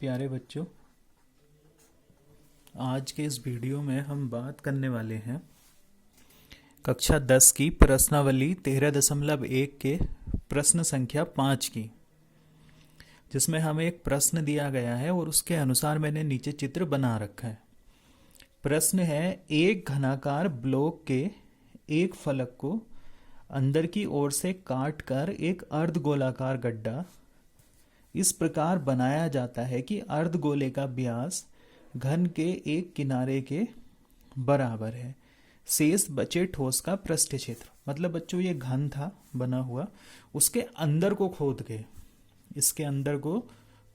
प्यारे बच्चों, आज के इस वीडियो में हम बात करने वाले हैं कक्षा 10 की प्रश्नावली 13.1 के प्रश्न संख्या 5 की, जिसमें हमें एक प्रश्न दिया गया है और उसके अनुसार मैंने नीचे चित्र बना रखा है। प्रश्न है, एक घनाकार ब्लॉक के एक फलक को अंदर की ओर से काट कर एक अर्धगोलाकार गड्ढा इस प्रकार बनाया जाता है कि अर्धगोले का व्यास घन के एक किनारे के बराबर है। शेष बचे ठोस का पृष्ठ क्षेत्र। मतलब बच्चों, ये घन था बना हुआ, उसके अंदर को खोद के, इसके अंदर को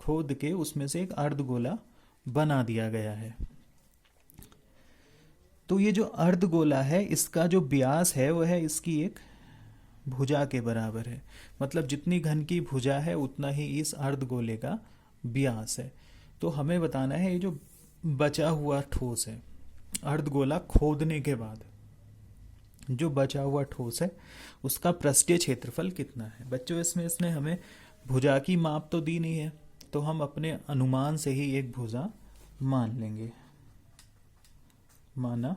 खोद के उसमें से एक अर्धगोला बना दिया गया है। तो ये जो अर्धगोला है, इसका जो व्यास है वह है इसकी एक भुजा के बराबर है। मतलब जितनी घन की भुजा है उतना ही इस अर्धगोले का व्यास है। तो हमें बताना है ये जो बचा हुआ ठोस है, अर्धगोला खोदने के बाद जो बचा हुआ ठोस है उसका पृष्ठीय क्षेत्रफल कितना है। बच्चों, इसमें इसने हमें भुजा की माप तो दी नहीं है, तो हम अपने अनुमान से ही एक भुजा मान लेंगे। माना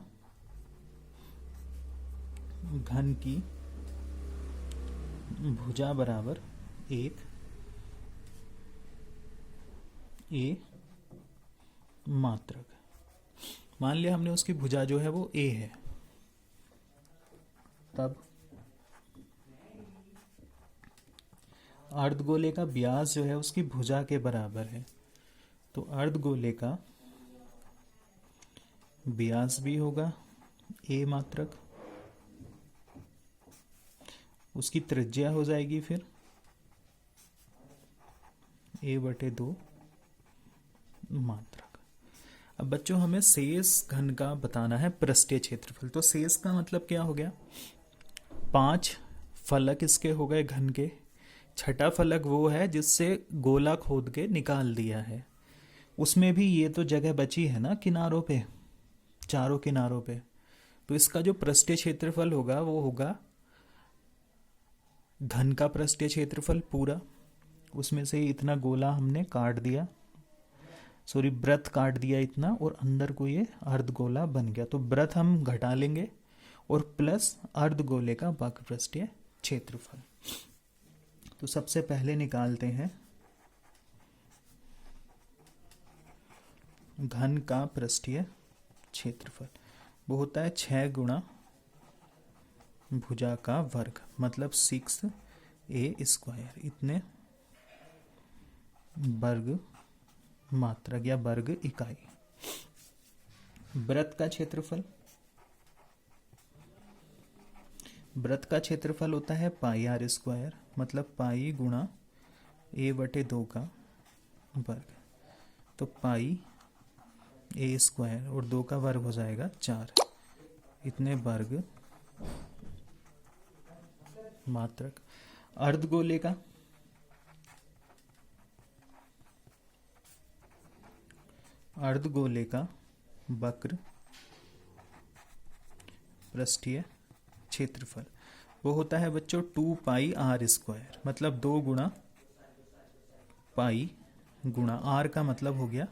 घन की भुजा बराबर एक ए मात्रक। मान लिया हमने उसकी भुजा जो है वो ए है। तब अर्धगोले का व्यास जो है उसकी भुजा के बराबर है, तो अर्धगोले का व्यास भी होगा ए मात्रक, उसकी त्रिज्या हो जाएगी फिर a/2 मात्रक। अब बच्चों, हमें शेष घन का बताना है पृष्ठीय क्षेत्रफल। तो शेष का मतलब क्या हो गया, 5 फलक इसके हो गए घन के, छठा फलक वो है जिससे गोला खोद के निकाल दिया है। उसमें भी ये तो जगह बची है ना किनारों पे, चारों किनारों पे। तो इसका जो पृष्ठीय क्षेत्रफल होगा वो होगा घन का पृष्ठीय क्षेत्रफल पूरा, उसमें से इतना गोला हमने काट दिया, सॉरी वृत्त काट दिया इतना, और अंदर को ये अर्धगोला बन गया। तो वृत्त हम घटा लेंगे और प्लस अर्धगोले का वक्र पृष्ठीय क्षेत्रफल। तो सबसे पहले निकालते हैं घन का पृष्ठीय क्षेत्रफल। वो होता है 6 गुणा भुजा का वर्ग, मतलब 6a², इतने वर्ग मात्रक या वर्ग इकाई। वृत्त का क्षेत्रफल, वृत्त का क्षेत्रफल होता है πr², मतलब पाई गुणा a/2 का वर्ग। तो पाई a² और 2 का वर्ग हो जाएगा 4, इतने वर्ग मात्रक। अर्धगोले का, अर्धगोले का वक्र पृष्ठीय क्षेत्रफल वो होता है बच्चों 2πr², मतलब 2 गुणा पाई गुणा r का मतलब हो गया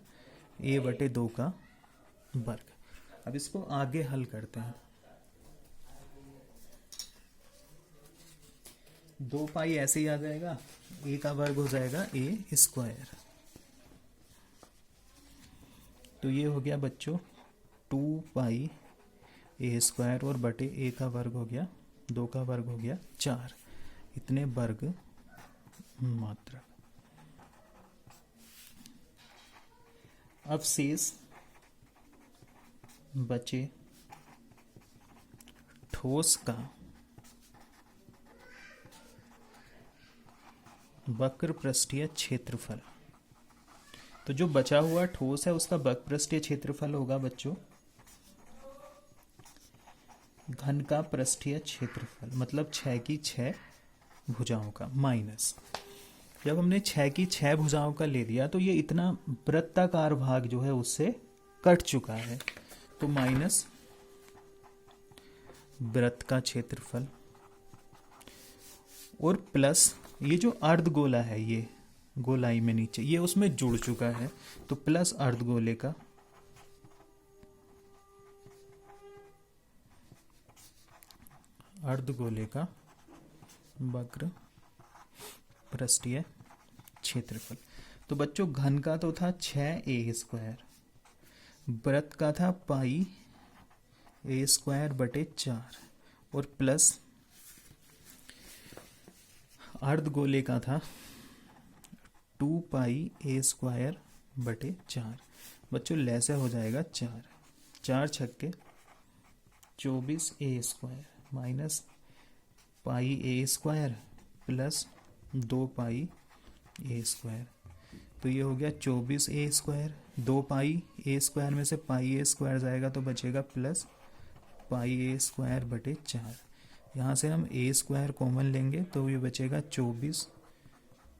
a/2 का वर्ग। अब इसको आगे हल करते हैं। 2π ऐसे ही आ जाएगा, a का वर्ग हो जाएगा a²। तो ये हो गया बच्चों 2πa² और बटे a का वर्ग हो गया, 2 का वर्ग हो गया 4, इतने वर्ग मात्रक। अब शेष बचे ठोस का वक्र पृष्ठीय क्षेत्रफल। तो जो बचा हुआ ठोस है उसका वक्र पृष्ठीय क्षेत्रफल होगा बच्चों घन का पृष्ठीय क्षेत्रफल, मतलब 6 की 6 भुजाओं का माइनस। जब हमने 6 की 6 भुजाओं का ले लिया तो ये इतना वृत्ताकार भाग जो है उससे कट चुका है, तो माइनस वृत्त का क्षेत्रफल और प्लस ये जो अर्धगोला है, ये गोलाई में नीचे, ये उसमें जुड़ चुका है, तो प्लस अर्धगोले का वक्र पृष्ठीय क्षेत्रफल। तो बच्चों घन का तो था 6a², वृत्त का था πa²/4 और प्लस अर्धगोले का था 2πa²/4। बच्चों लैसे हो जाएगा 4, 4 छक्के 24a² minus πa² plus 2πa²। तो ये हो गया 24a², 2πa² में से πa² जाएगा तो बचेगा प्लस πa²/4। यहाँ से हम a² कॉमन लेंगे तो ये बचेगा 24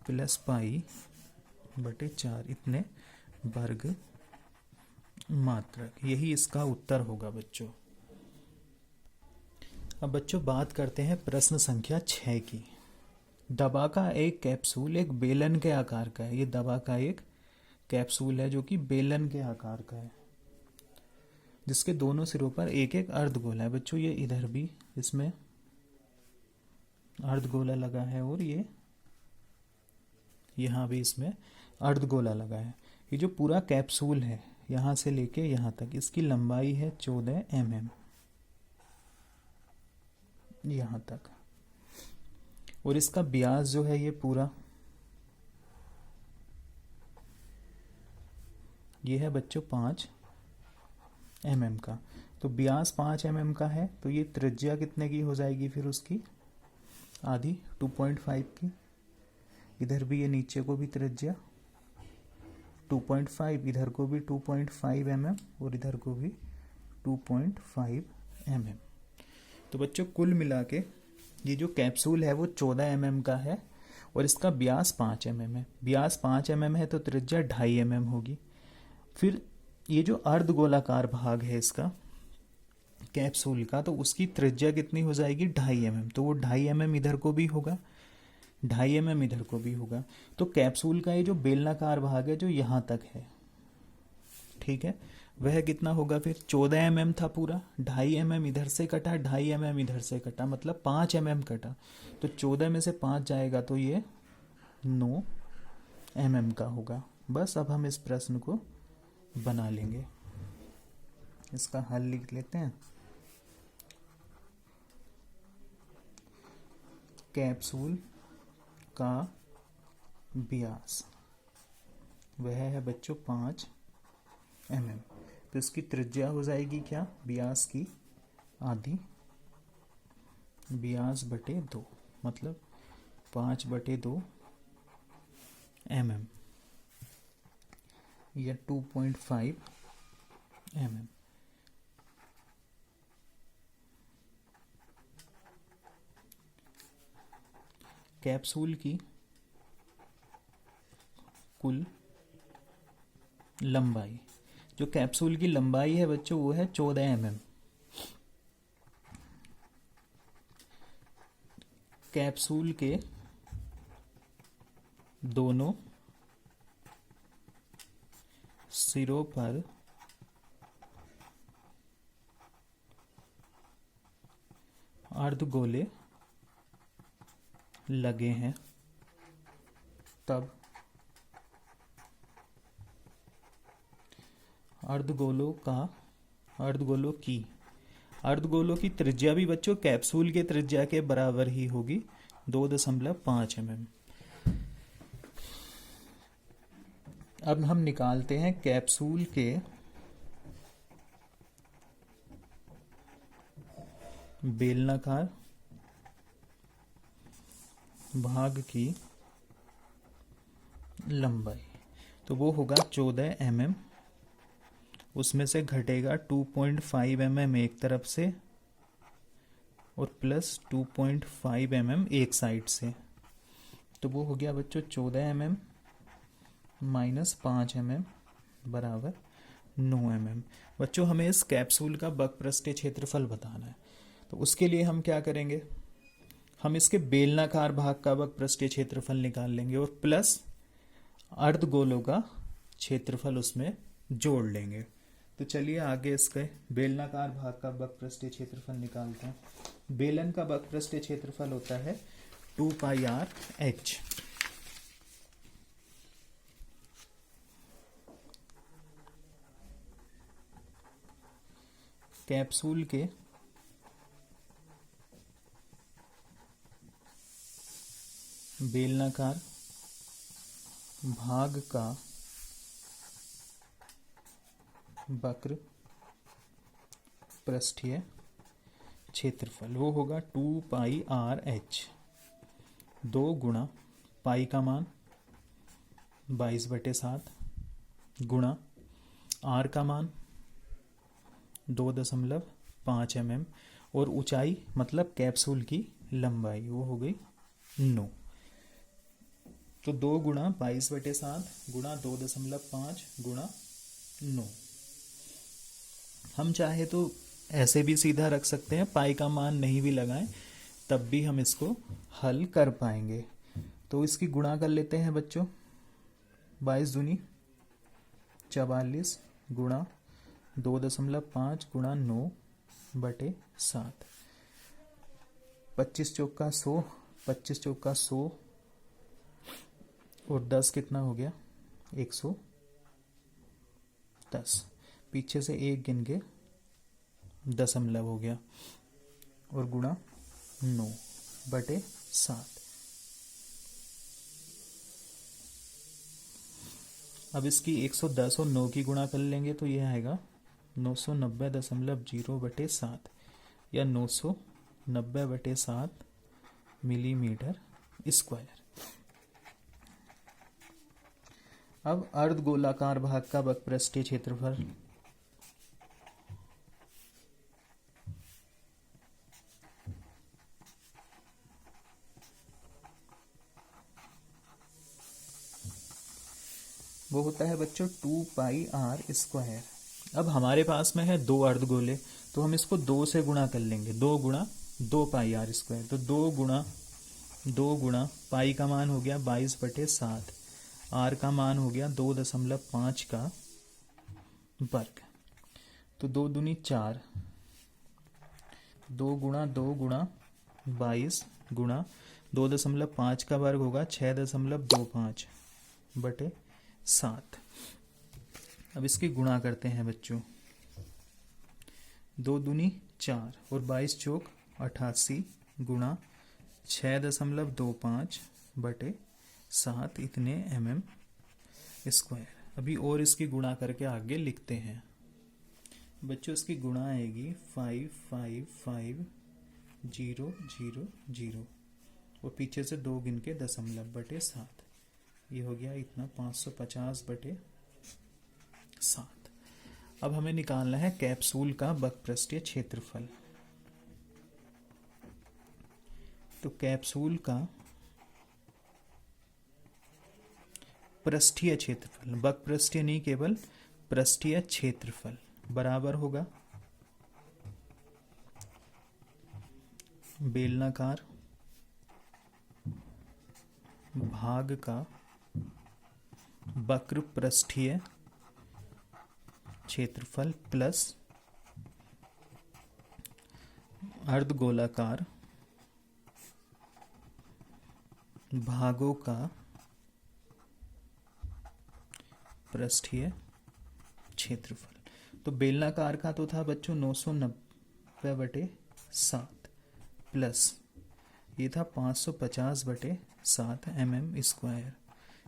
प्लस π/4, इतने वर्ग मात्रक। यही इसका उत्तर होगा बच्चों। अब बच्चों बात करते हैं प्रश्न संख्या 6 की। दवा का एक कैप्सूल एक बेलन के आकार का है। ये दवा का एक कैप्सूल है जो कि बेलन के आकार का है, जिसके दोनों सिरों पर एक एक अर्धगोला है। बच्चों ये इधर भी इसमें अर्धगोला लगा है और ये यहाँ भी इसमें अर्धगोला लगा है। ये जो पूरा कैप्सूल है यहाँ से लेके यहाँ तक, इसकी लंबाई है 14 mm यहाँ तक, और इसका व्यास जो है ये पूरा ये है बच्चों 5 mm का। तो व्यास 5 mm का है, तो ये त्रिज्या कितने की हो जाएगी फिर उसकी? आधी, 2.5 की। इधर भी ये नीचे को भी त्रिज्या 2.5, इधर को भी 2.5 mm और इधर को भी 2.5 mm। तो बच्चों कुल मिला के ये जो कैप्सूल है वो 14 mm का है और इसका व्यास 5 mm है। व्यास 5 mm है तो त्रिज्या 2.5 mm होगी। फिर ये जो अर्धगोलाकार भाग है इसका कैप्सूल का, तो उसकी त्रिज्या कितनी हो जाएगी? 2.5 mm। तो वो 2.5 mm इधर को भी होगा, 2.5 mm इधर को भी होगा। तो कैप्सूल का ये जो बेलनाकार भाग है जो यहाँ तक है, ठीक है, वह कितना होगा फिर? 14 mm था पूरा, 2.5 mm इधर से कटा, 2.5 mm इधर से कटा, मतलब 5 mm कटा। तो 14 में से 5 जाएगा तो ये 9 mm का होगा। बस अब हम इस प्रश्न को बना लेंगे। इसका हल लिख लेते हैं। कैप्सूल का व्यास वह है बच्चों 5 mm। तो इसकी त्रिज्या हो जाएगी क्या? व्यास की आधी, व्यास बटे 2, मतलब 5/2 mm या 2.5 mm। कैप्सूल की कुल लंबाई, जो कैप्सूल की लंबाई है बच्चों वो है 14 mm। कैप्सूल के दोनों सिरों पर अर्धगोले लगे हैं, तब अर्धगोलों की त्रिज्या भी बच्चों कैप्सूल के त्रिज्या के बराबर ही होगी, 2.5 mm। अब हम निकालते हैं कैप्सूल के बेलनाकार भाग की लंबाई। तो वो होगा 14 mm, उसमें से घटेगा 2.5 mm एक तरफ से और प्लस 2.5 mm एक साइड से। तो वो हो गया बच्चों 14 mm माइनस 5 mm बराबर 9 mm। बच्चों हमें इस कैप्सूल का बकपृष्ठीय क्षेत्रफल बताना है, तो उसके लिए हम क्या करेंगे? हम इसके बेलनाकार भाग का बकपृष्ठीय क्षेत्रफल निकाल लेंगे और प्लस अर्धगोलों का क्षेत्रफल उसमें जोड़ लेंगे। तो चलिए आगे इसके बेलनाकार भाग का वक्रपृष्ठीय क्षेत्रफल निकालते हैं। बेलन का वक्रपृष्ठीय क्षेत्रफल होता है 2πr/h। कैप्सूल के बेलनाकार भाग का वक्र पृष्ठीय क्षेत्रफल वो होगा 2πr/h। 2 गुणा पाई का मान 22/7 गुणा r का मान 2.5 mm और ऊंचाई मतलब कैप्सूल की लंबाई वो हो गई 9। तो 2 गुणा 22/7 गुणा 2.5 गुणा 9। हम चाहे तो ऐसे भी सीधा रख सकते हैं, पाई का मान नहीं भी लगाएं तब भी हम इसको हल कर पाएंगे। तो इसकी गुणा कर लेते हैं बच्चों। 22 दूनी 44 गुणा 2.5 गुणा 9/7। 25 चौका 100, 25 चौका 100 और 10 कितना हो गया 110। पीछे से 1 गिन के दशमलव हो गया और गुणा 9/7। अब इसकी 110 और 9 की गुणा कर लेंगे तो यह आएगा 990.0/7 या 990/7 मिलीमीटर स्क्वायर। अब अर्धगोलाकार भाग का वक्रपृष्ठीय क्षेत्रफल वो होता है बच्चों 2πr²। अब हमारे पास में है 2 अर्धगोले, तो हम इसको 2 से गुणा कर लेंगे। 2 गुणा 2πr²। तो 2 गुणा पाई का मान हो गया 22/7, r का मान हो गया 2.5 का वर्ग। तो 2 दूनी 4, 2 गुणा 22 गुणा 2.5 का वर्ग होगा 6.25/7। अब इसकी गुणा करते हैं बच्चों। 2 दूनी 4 और 22 चौक 88 गुणा 6.25/7 इतने mm स्क्वायर। अभी और इसकी गुणा करके आगे लिखते हैं बच्चों। इसकी गुणा आएगी 555,000 और पीछे से 2 गिन के दशमलव/7। ये हो गया इतना 550/7। अब हमें निकालना है कैप्सूल का वक्रपृष्ठीय क्षेत्रफल। तो कैप्सूल का पृष्ठीय क्षेत्रफल, वक्रपृष्ठीय नहीं केवल पृष्ठीय क्षेत्रफल बराबर होगा बेलनाकार भाग का वक्रपृष्ठीय क्षेत्रफल प्लस अर्धगोलाकार भागों का पृष्ठीय क्षेत्रफल। तो बेलनाकार का तो था बच्चों 990/7 प्लस ये था 550/7 mm स्क्वायर।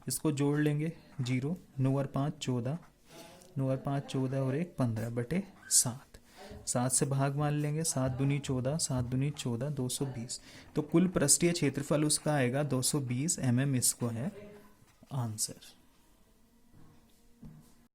इसको जोड़ लेंगे 0, 9 और 5 14, 9 और 5 14 और 1 15/7। 7 से भाग मान लेंगे, 7 दूनी 14, 7 दूनी 14, 220। तो कुल पृष्ठीय क्षेत्रफल उसका आएगा 220 mm स्क्वायर आंसर।